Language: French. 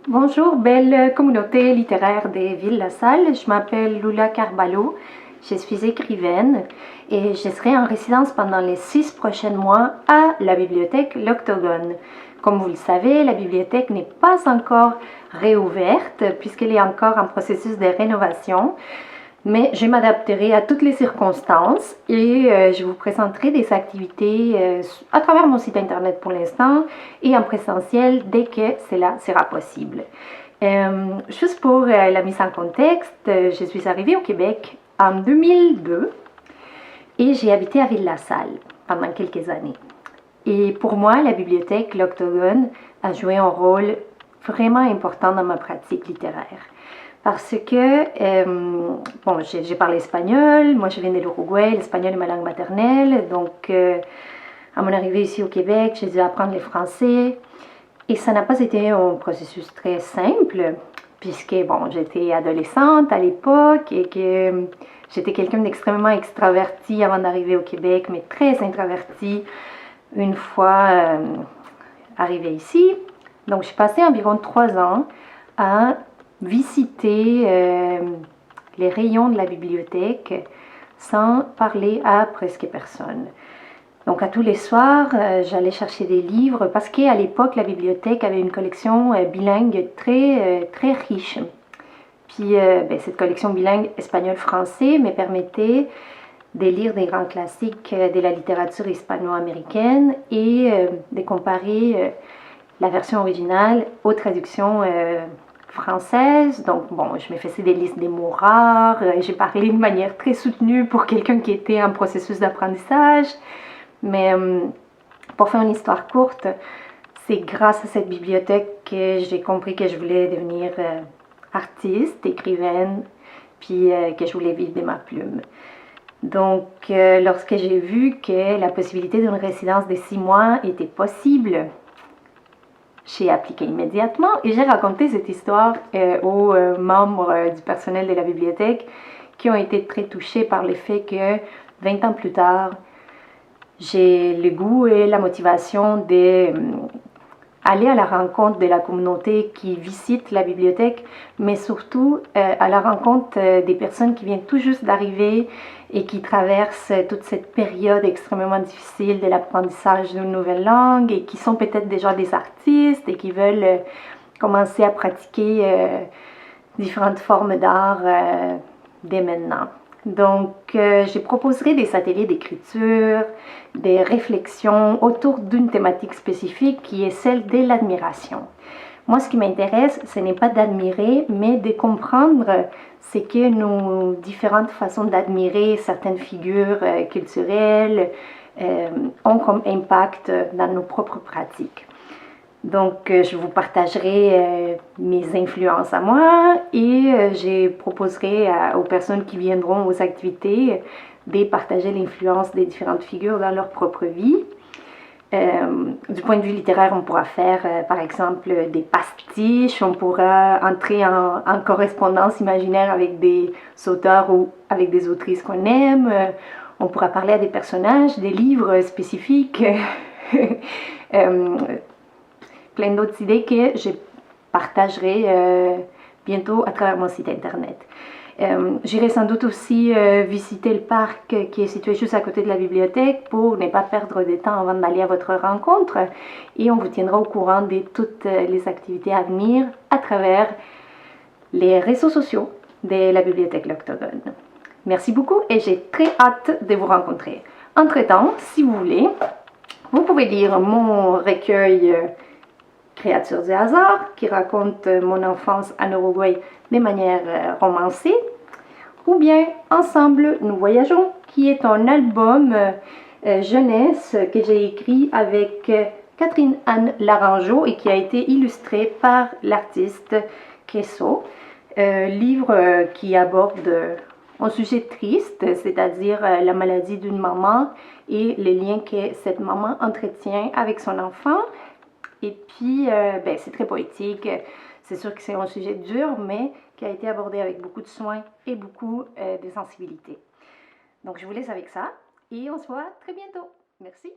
Bonjour, belle communauté littéraire des Villes-la-Salle. Je m'appelle Lula Carballo. Je suis écrivaine et je serai en résidence pendant les 6 prochains mois à la bibliothèque L'Octogone. Comme vous le savez, la bibliothèque n'est pas encore réouverte puisqu'elle est encore en processus de rénovation. Mais je m'adapterai à toutes les circonstances et je vous présenterai des activités à travers mon site internet pour l'instant et en présentiel dès que cela sera possible. Juste pour la mise en contexte, je suis arrivée au Québec en 2002 et j'ai habité à Ville-la-Salle pendant quelques années. Et pour moi, la bibliothèque L'Octogone a joué un rôle vraiment important dans ma pratique littéraire. Parce que, bon, j'ai parlé espagnol, moi je viens de l'Uruguay, l'espagnol est ma langue maternelle, donc à mon arrivée ici au Québec, j'ai dû apprendre le français. Et ça n'a pas été un processus très simple, puisque, bon, j'étais adolescente à l'époque et que j'étais quelqu'un d'extrêmement extraverti avant d'arriver au Québec, mais très introverti une fois arrivée ici. Donc, j'ai passé environ 3 ans à visiter les rayons de la bibliothèque sans parler à presque personne. Donc à tous les soirs, j'allais chercher des livres parce qu'à l'époque, la bibliothèque avait une collection bilingue très riche. Puis cette collection bilingue espagnol-français me permettait de lire des grands classiques de la littérature hispano-américaine et de comparer la version originale aux traductions française. Donc, bon, je me faisais des listes des mots rares. J'ai parlé de manière très soutenue pour quelqu'un qui était en processus d'apprentissage. Mais pour faire une histoire courte, c'est grâce à cette bibliothèque que j'ai compris que je voulais devenir artiste, écrivaine, puis que je voulais vivre de ma plume. Donc, lorsque j'ai vu que la possibilité d'une résidence de 6 mois était possible, j'ai appliqué immédiatement et j'ai raconté cette histoire aux membres du personnel de la bibliothèque qui ont été très touchés par le fait que 20 ans plus tard, j'ai le goût et la motivation d'aller à la rencontre de la communauté qui visite la bibliothèque, mais surtout à la rencontre des personnes qui viennent tout juste d'arriver et qui traversent toute cette période extrêmement difficile de l'apprentissage d'une nouvelle langue et qui sont peut-être déjà des artistes et qui veulent commencer à pratiquer différentes formes d'art dès maintenant. Donc, je proposerai des ateliers d'écriture, des réflexions autour d'une thématique spécifique qui est celle de l'admiration. Moi, ce qui m'intéresse, ce n'est pas d'admirer, mais de comprendre ce que nos différentes façons d'admirer certaines figures culturelles ont comme impact dans nos propres pratiques. Donc, je vous partagerai mes influences à moi et je proposerai aux personnes qui viendront aux activités de partager l'influence des différentes figures dans leur propre vie. Du point de vue littéraire, on pourra faire, par exemple, des pastiches, on pourra entrer en correspondance imaginaire avec des auteurs ou avec des autrices qu'on aime, on pourra parler à des personnages, des livres spécifiques, plein d'autres idées que je partagerai bientôt à travers mon site internet. J'irai sans doute aussi visiter le parc qui est situé juste à côté de la bibliothèque pour ne pas perdre de temps avant d'aller à votre rencontre et on vous tiendra au courant de toutes les activités à venir à travers les réseaux sociaux de la bibliothèque L'Octogone. Merci beaucoup et j'ai très hâte de vous rencontrer. Entre-temps, si vous voulez, vous pouvez lire mon recueil Créatures du hasard, qui raconte mon enfance en Uruguay de manière romancée, ou bien Ensemble, nous voyageons, qui est un album jeunesse que j'ai écrit avec Catherine-Anne Larangeau et qui a été illustré par l'artiste Queso. Livre qui aborde un sujet triste, c'est-à-dire la maladie d'une maman et les liens que cette maman entretient avec son enfant. Et puis, c'est très poétique. C'est sûr que c'est un sujet dur, mais qui a été abordé avec beaucoup de soin et beaucoup de sensibilité. Donc, je vous laisse avec ça et on se voit très bientôt. Merci.